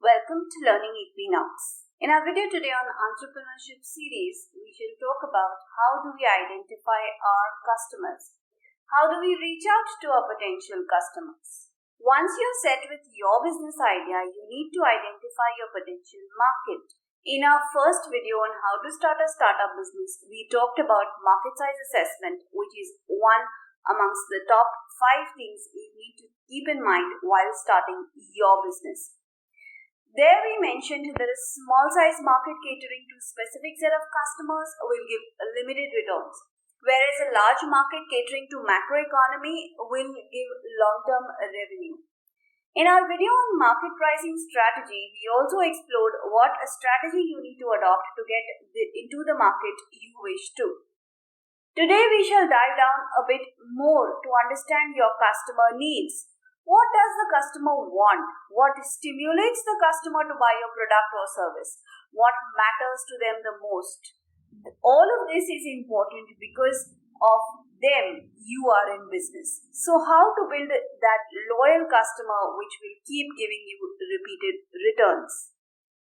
Welcome to Learning Equinox. In our video today on entrepreneurship series, we shall talk about how do we identify our customers. How do we reach out to our potential customers? Once you're set with your business idea, you need to identify your potential market. In our first video on how to start a startup business, we talked about market size assessment, which is one amongst the top 5 things you need to keep in mind while starting your business. There we mentioned that a small size market catering to a specific set of customers will give limited returns, whereas a large market catering to macroeconomy will give long-term revenue. In our video on market pricing strategy, we also explored what a strategy you need to adopt to get into the market you wish to. Today we shall dive down a bit more to understand your customer needs. What does the customer want? What stimulates the customer to buy your product or service? What matters to them the most? All of this is important because of them you are in business. So how to build that loyal customer which will keep giving you repeated returns?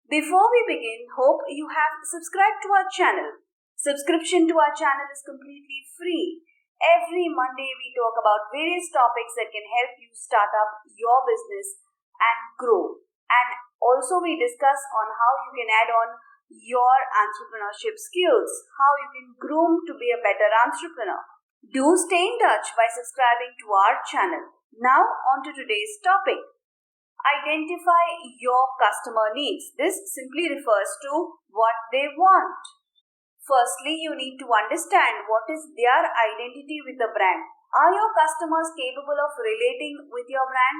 Before we begin, hope you have subscribed to our channel. Subscription to our channel is completely free. Every Monday, we talk about various topics that can help you start up your business and grow. And also we discuss on how you can add on your entrepreneurship skills, how you can groom to be a better entrepreneur. Do stay in touch by subscribing to our channel. Now on to today's topic. Identify your customer needs. This simply refers to what they want. Firstly, you need to understand what is their identity with the brand. Are your customers capable of relating with your brand?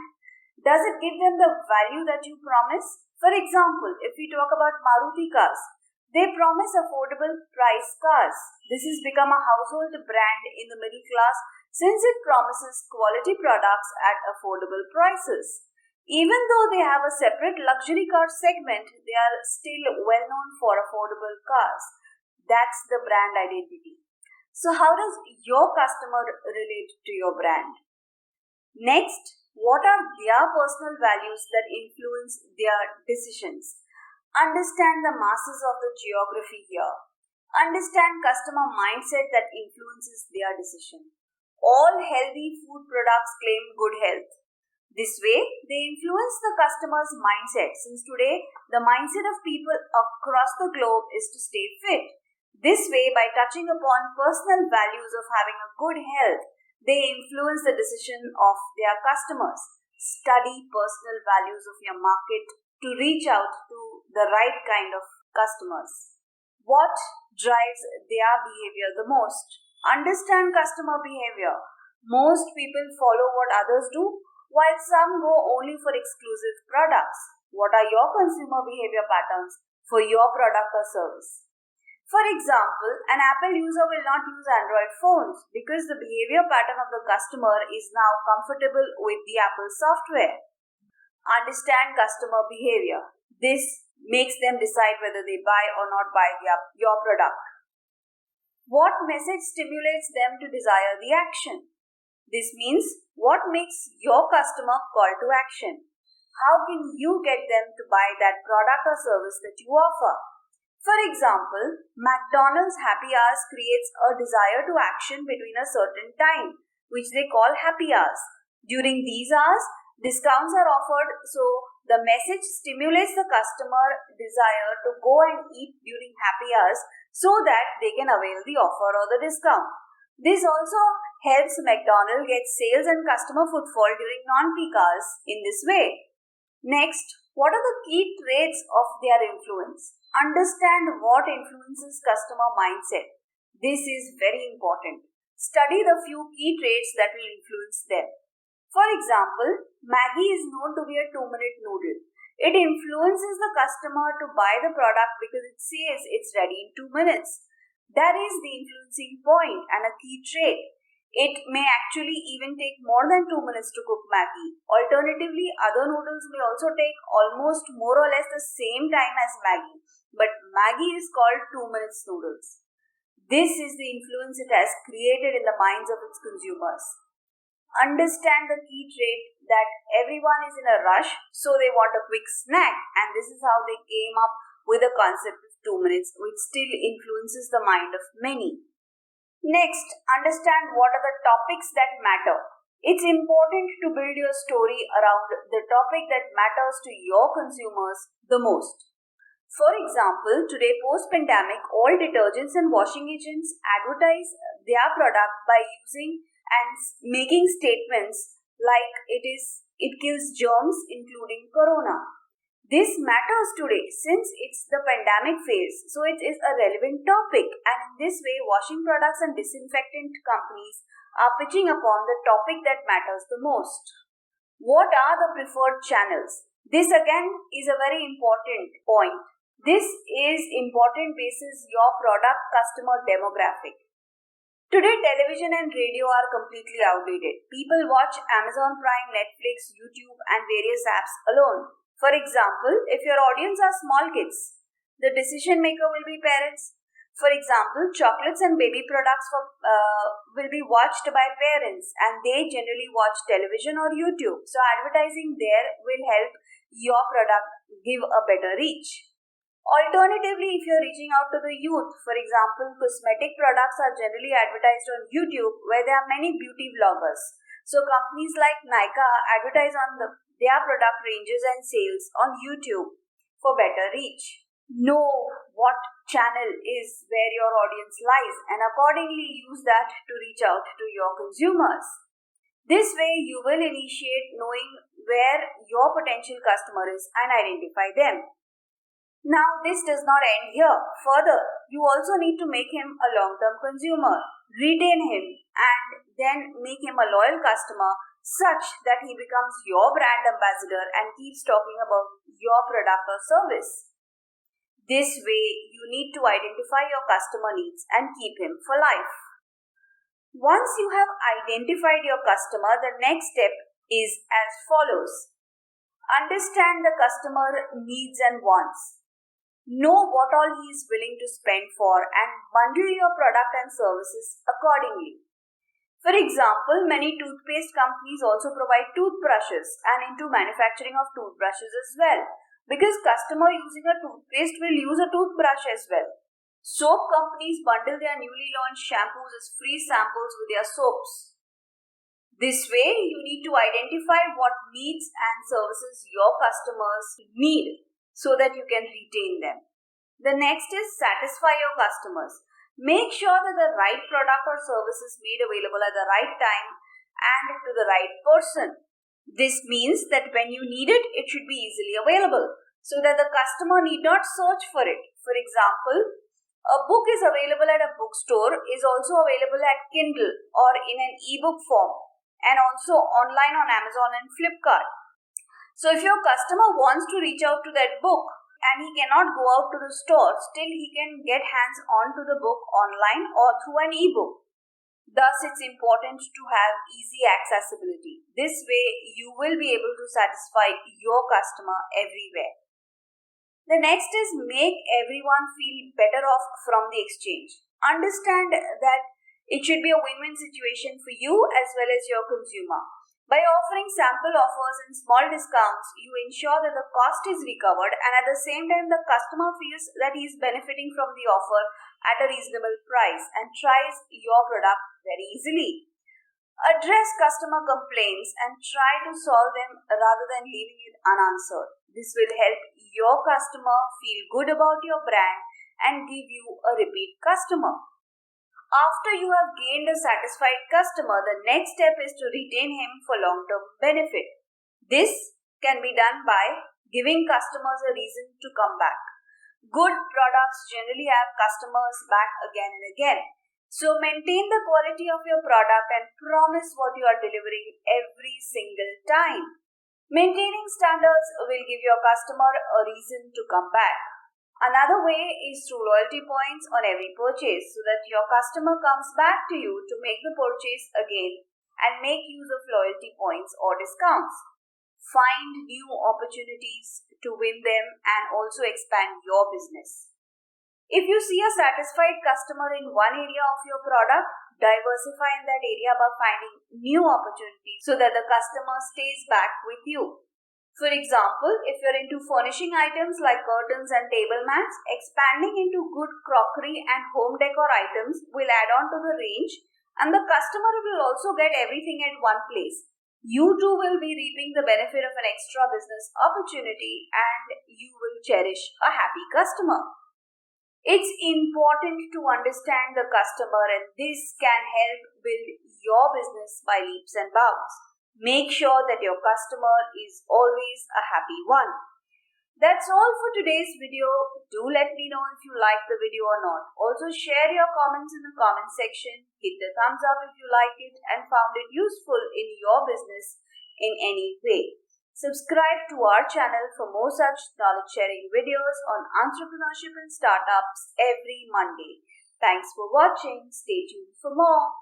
Does it give them the value that you promise? For example, if we talk about Maruti cars, they promise affordable price cars. This has become a household brand in the middle class since it promises quality products at affordable prices. Even though they have a separate luxury car segment, they are still well known for affordable cars. That's the brand identity. So how does your customer relate to your brand? Next, what are their personal values that influence their decisions? Understand the masses of the geography here. Understand customer mindset that influences their decision. All healthy food products claim good health. This way, they influence the customer's mindset, since today the mindset of people across the globe is to stay fit. This way, by touching upon personal values of having a good health, they influence the decision of their customers. Study personal values of your market to reach out to the right kind of customers. What drives their behavior the most? Understand customer behavior. Most people follow what others do, while some go only for exclusive products. What are your consumer behavior patterns for your product or service? For example, an Apple user will not use Android phones because the behavior pattern of the customer is now comfortable with the Apple software. Understand customer behavior. This makes them decide whether they buy or not buy your product. What message stimulates them to desire the action? This means what makes your customer call to action? How can you get them to buy that product or service that you offer? For example, McDonald's happy hours creates a desire to action between a certain time, which they call happy hours. During these hours, discounts are offered, so the message stimulates the customer desire to go and eat during happy hours so that they can avail the offer or the discount. This also helps McDonald's get sales and customer footfall during non-peak hours in this way. Next, what are the key traits of their influence? Understand what influences customer mindset. This is very important. Study the few key traits that will influence them. For example, Maggi is known to be a 2-minute noodle. It influences the customer to buy the product because it says it's ready in 2 minutes. That is the influencing point and a key trait. It may actually even take more than 2 minutes to cook Maggi. Alternatively, other noodles may also take almost more or less the same time as Maggi. But Maggi is called 2 minutes noodles. This is the influence it has created in the minds of its consumers. Understand the key trait that everyone is in a rush, so they want a quick snack, and this is how they came up with the concept of 2 minutes, which still influences the mind of many. Next, understand what are the topics that matter. It's important to build your story around the topic that matters to your consumers the most. For example, today post-pandemic, all detergents and washing agents advertise their product by using and making statements like it kills germs including corona. This matters today since it's the pandemic phase, so it is a relevant topic, and in this way washing products and disinfectant companies are pitching upon the topic that matters the most. What are the preferred channels? This again is a very important point. This is important basis your product customer demographic. Today, television and radio are completely outdated. People watch Amazon Prime, Netflix, YouTube, and various apps alone. For example, if your audience are small kids, the decision maker will be parents. For example, chocolates and baby products will be watched by parents, and they generally watch television or YouTube. So, advertising there will help your product give a better reach. Alternatively, if you're reaching out to the youth, for example, cosmetic products are generally advertised on YouTube where there are many beauty vloggers. So companies like Nykaa advertise on their product ranges and sales on YouTube for better reach. Know what channel is where your audience lies and accordingly use that to reach out to your consumers. This way you will initiate knowing where your potential customer is and identify them. Now, this does not end here. Further, you also need to make him a long-term consumer, retain him, and then make him a loyal customer such that he becomes your brand ambassador and keeps talking about your product or service. This way, you need to identify your customer needs and keep him for life. Once you have identified your customer, the next step is as follows. Understand the customer needs and wants. Know what all he is willing to spend for and bundle your product and services accordingly. For example, many toothpaste companies also provide toothbrushes and into manufacturing of toothbrushes as well, because customer using a toothpaste will use a toothbrush as well. Soap companies bundle their newly launched shampoos as free samples with their soaps. This way, you need to identify what needs and services your customers need so that you can retain them. The next is satisfy your customers. Make sure that the right product or service is made available at the right time and to the right person. This means that when you need it, it should be easily available so that the customer need not search for it. For example, a book is available at a bookstore is also available at Kindle or in an ebook form and also online on Amazon and Flipkart. So if your customer wants to reach out to that book and he cannot go out to the store, still he can get hands on to the book online or through an ebook. Thus, it's important to have easy accessibility. This way, you will be able to satisfy your customer everywhere. The next is make everyone feel better off from the exchange. Understand that it should be a win-win situation for you as well as your consumer. By offering sample offers and small discounts, you ensure that the cost is recovered and at the same time the customer feels that he is benefiting from the offer at a reasonable price and tries your product very easily. Address customer complaints and try to solve them rather than leaving it unanswered. This will help your customer feel good about your brand and give you a repeat customer. After you have gained a satisfied customer, the next step is to retain him for long-term benefit. This can be done by giving customers a reason to come back. Good products generally have customers back again and again. So maintain the quality of your product and promise what you are delivering every single time. Maintaining standards will give your customer a reason to come back. Another way is through loyalty points on every purchase so that your customer comes back to you to make the purchase again and make use of loyalty points or discounts. Find new opportunities to win them and also expand your business. If you see a satisfied customer in one area of your product, diversify in that area by finding new opportunities so that the customer stays back with you. For example, if you're into furnishing items like curtains and table mats, expanding into good crockery and home decor items will add on to the range, and the customer will also get everything at one place. You too will be reaping the benefit of an extra business opportunity, and you will cherish a happy customer. It's important to understand the customer, and this can help build your business by leaps and bounds. Make sure that your customer is always a happy one. That's all for today's video. Do let me know if you liked the video or not. Also share your comments in the comment section. Hit the thumbs up if you like it and found it useful in your business in any way. Subscribe to our channel for more such knowledge sharing videos on entrepreneurship and startups every Monday. Thanks for watching. Stay tuned for more.